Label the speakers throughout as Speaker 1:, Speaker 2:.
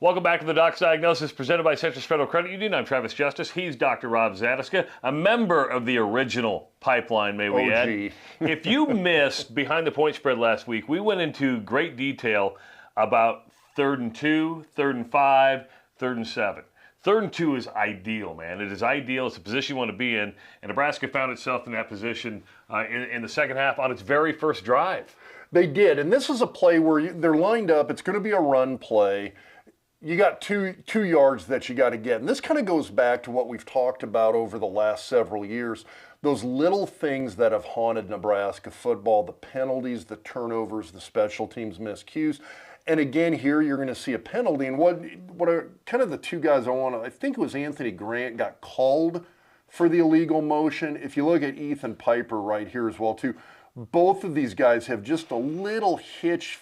Speaker 1: Welcome back to the Doc's Diagnosis presented by Citrus Federal Credit Union. I'm Travis Justice. He's Dr. Rob Zatechka, a member of the original pipeline, may we add. If you missed Behind the Point Spread last week, we went into great detail about 3rd and 2, 3rd and 5, 3rd and 7. 3rd and 2 is ideal, man. It is ideal. It's a position you want to be in. And Nebraska found itself in that position in the second half on its very first drive.
Speaker 2: They did, and this is a play where they're lined up. It's going to be a run play. You got two yards that you got to get. And this kind of goes back to what we've talked about over the last several years. Those little things that have haunted Nebraska football, the penalties, the turnovers, the special teams miscues. And again, here you're going to see a penalty. And what are kind of the two guys I think it was Anthony Grant got called for the illegal motion. If you look at Ethan Piper right here as well too, both of these guys have just a little hitch,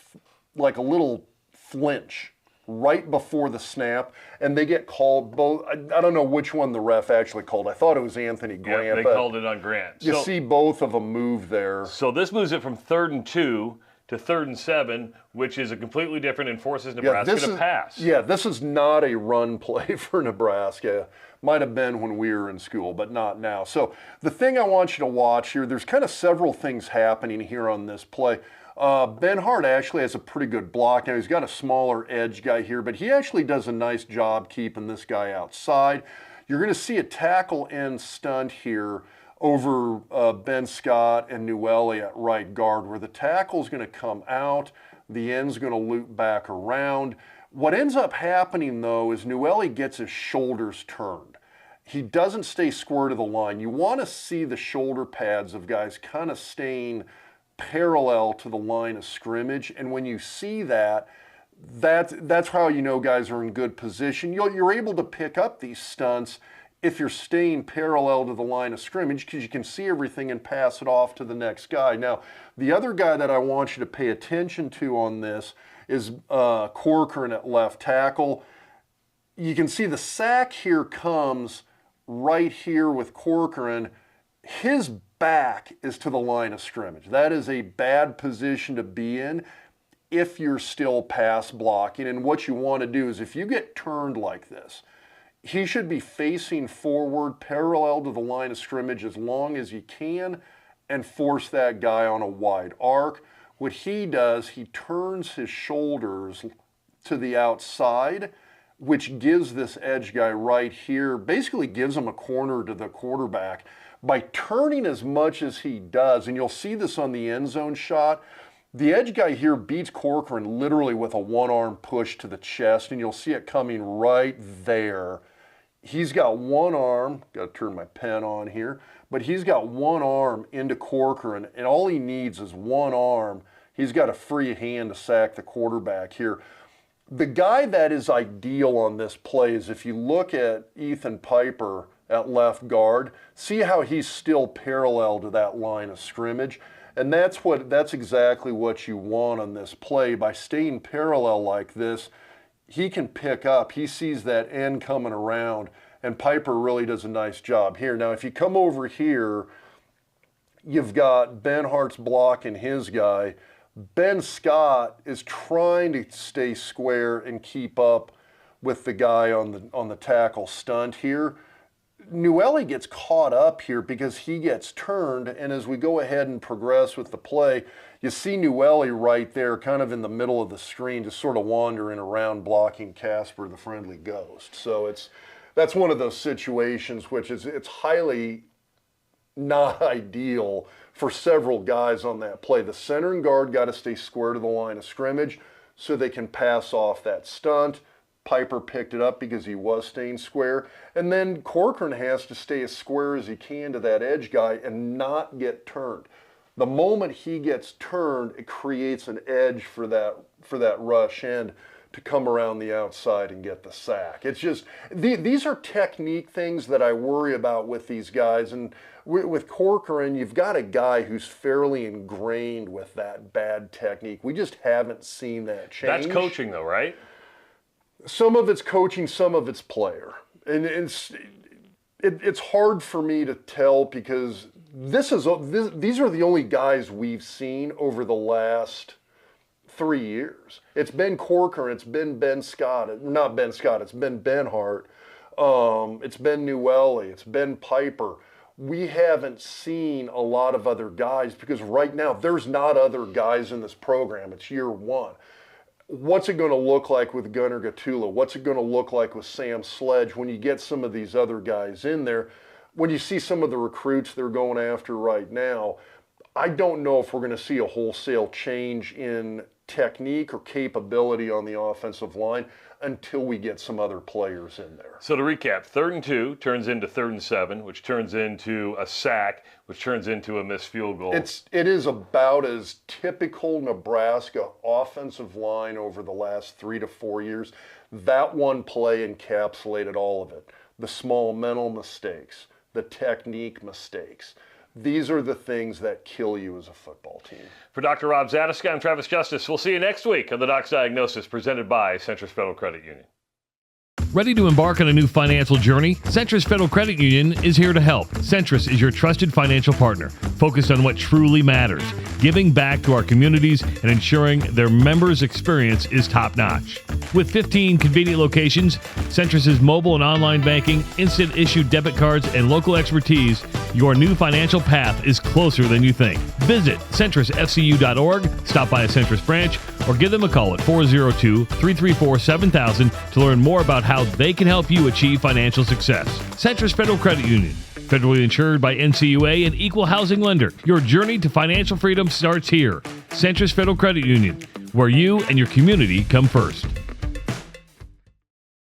Speaker 2: like a little flinch right before the snap, and they get called both. I don't know which one the ref actually called. I thought it was Anthony Grant.
Speaker 1: Yeah, they called it on Grant.
Speaker 2: You see both of them move there.
Speaker 1: So this moves it from 3rd and 2 to 3rd and 7, which is a completely different and forces Nebraska to pass.
Speaker 2: Yeah, this is not a run play for Nebraska. Might have been when we were in school, but not now. So the thing I want you to watch here, there's kind of several things happening here on this play. Ben Hart actually has a pretty good block. Now, he's got a smaller edge guy here, but he actually does a nice job keeping this guy outside. You're going to see a tackle end stunt here over Ben Scott and Newelly at right guard, where the tackle's going to come out, the end's going to loop back around. What ends up happening, though, is Newelly gets his shoulders turned. He doesn't stay square to the line. You want to see the shoulder pads of guys kind of staying parallel to the line of scrimmage, and when you see that, that's how you know guys are in good position. You're able to pick up these stunts if you're staying parallel to the line of scrimmage, because you can see everything and pass it off to the next guy. Now, the other guy that I want you to pay attention to on this is Corcoran at left tackle. You can see the sack here comes right here with Corcoran. His back is to the line of scrimmage. That is a bad position to be in if you're still pass blocking. And what you want to do is, if you get turned like this, he should be facing forward parallel to the line of scrimmage as long as he can and force that guy on a wide arc. What he does, he turns his shoulders to the outside, which gives this edge guy right here, basically gives him a corner to the quarterback. By turning as much as he does, and you'll see this on the end zone shot, the edge guy here beats Corcoran literally with a one-arm push to the chest, and you'll see it coming right there. He's got one arm, got to turn my pen on here, but he's got one arm into Corcoran, and all he needs is one arm. He's got a free hand to sack the quarterback here. The guy that is ideal on this play is, if you look at Ethan Piper at left guard, see how he's still parallel to that line of scrimmage, and that's exactly what you want on this play. By staying parallel like this, he can pick up. He sees that end coming around, and Piper really does a nice job here. Now, if you come over here, you've got Ben Hart's blocking his guy. Ben Scott is trying to stay square and keep up with the guy on the tackle stunt here. Newelly gets caught up here because he gets turned, and as we go ahead and progress with the play, you see Newelly right there kind of in the middle of the screen, just sort of wandering around blocking Casper, the friendly ghost. So that's one of those situations which it's highly not ideal for several guys on that play. The center and guard got to stay square to the line of scrimmage so they can pass off that stunt. Piper picked it up because he was staying square. And then Corcoran has to stay as square as he can to that edge guy and not get turned. The moment he gets turned, it creates an edge for that rush end to come around the outside and get the sack. It's just, these are technique things that I worry about with these guys. And with Corcoran, you've got a guy who's fairly ingrained with that bad technique. We just haven't seen that change.
Speaker 1: That's coaching though, right?
Speaker 2: Some of it's coaching, some of it's player. And it's hard for me to tell because these are the only guys we've seen over the last 3 years. It's been Corcoran, it's been Ben Scott, not Ben Scott, it's been Ben Hart, it's been Newelly, it's been Piper. We haven't seen a lot of other guys because right now there's not other guys in this program. It's year one. What's it going to look like with Gunnar Gatula? What's it going to look like with Sam Sledge when you get some of these other guys in there? When you see some of the recruits they're going after right now, I don't know if we're going to see a wholesale change in technique or capability on the offensive line until we get some other players in there.
Speaker 1: So to recap, 3rd and 2 turns into 3rd and 7, which turns into a sack, which turns into a missed field goal.
Speaker 2: It is about as typical Nebraska offensive line over the last 3 to 4 years. That one play encapsulated all of it. The small mental mistakes, the technique mistakes. These are the things that kill you as a football team.
Speaker 1: For Dr. Rob Zatechka, I'm Travis Justice. We'll see you next week on the Doc's Diagnosis, presented by Centris Federal Credit Union.
Speaker 3: Ready to embark on a new financial journey? Centris Federal Credit Union is here to help. Centris is your trusted financial partner, focused on what truly matters, giving back to our communities and ensuring their members' experience is top-notch. With 15 convenient locations, Centris' mobile and online banking, instant issue debit cards, and local expertise, your new financial path is closer than you think. Visit centrisfcu.org, stop by a Centris branch, or give them a call at 402-334-7000 to learn more about how they can help you achieve financial success. Centris Federal Credit Union, federally insured by NCUA and equal housing lender. Your journey to financial freedom starts here. Centris Federal Credit Union, where you and your community come first.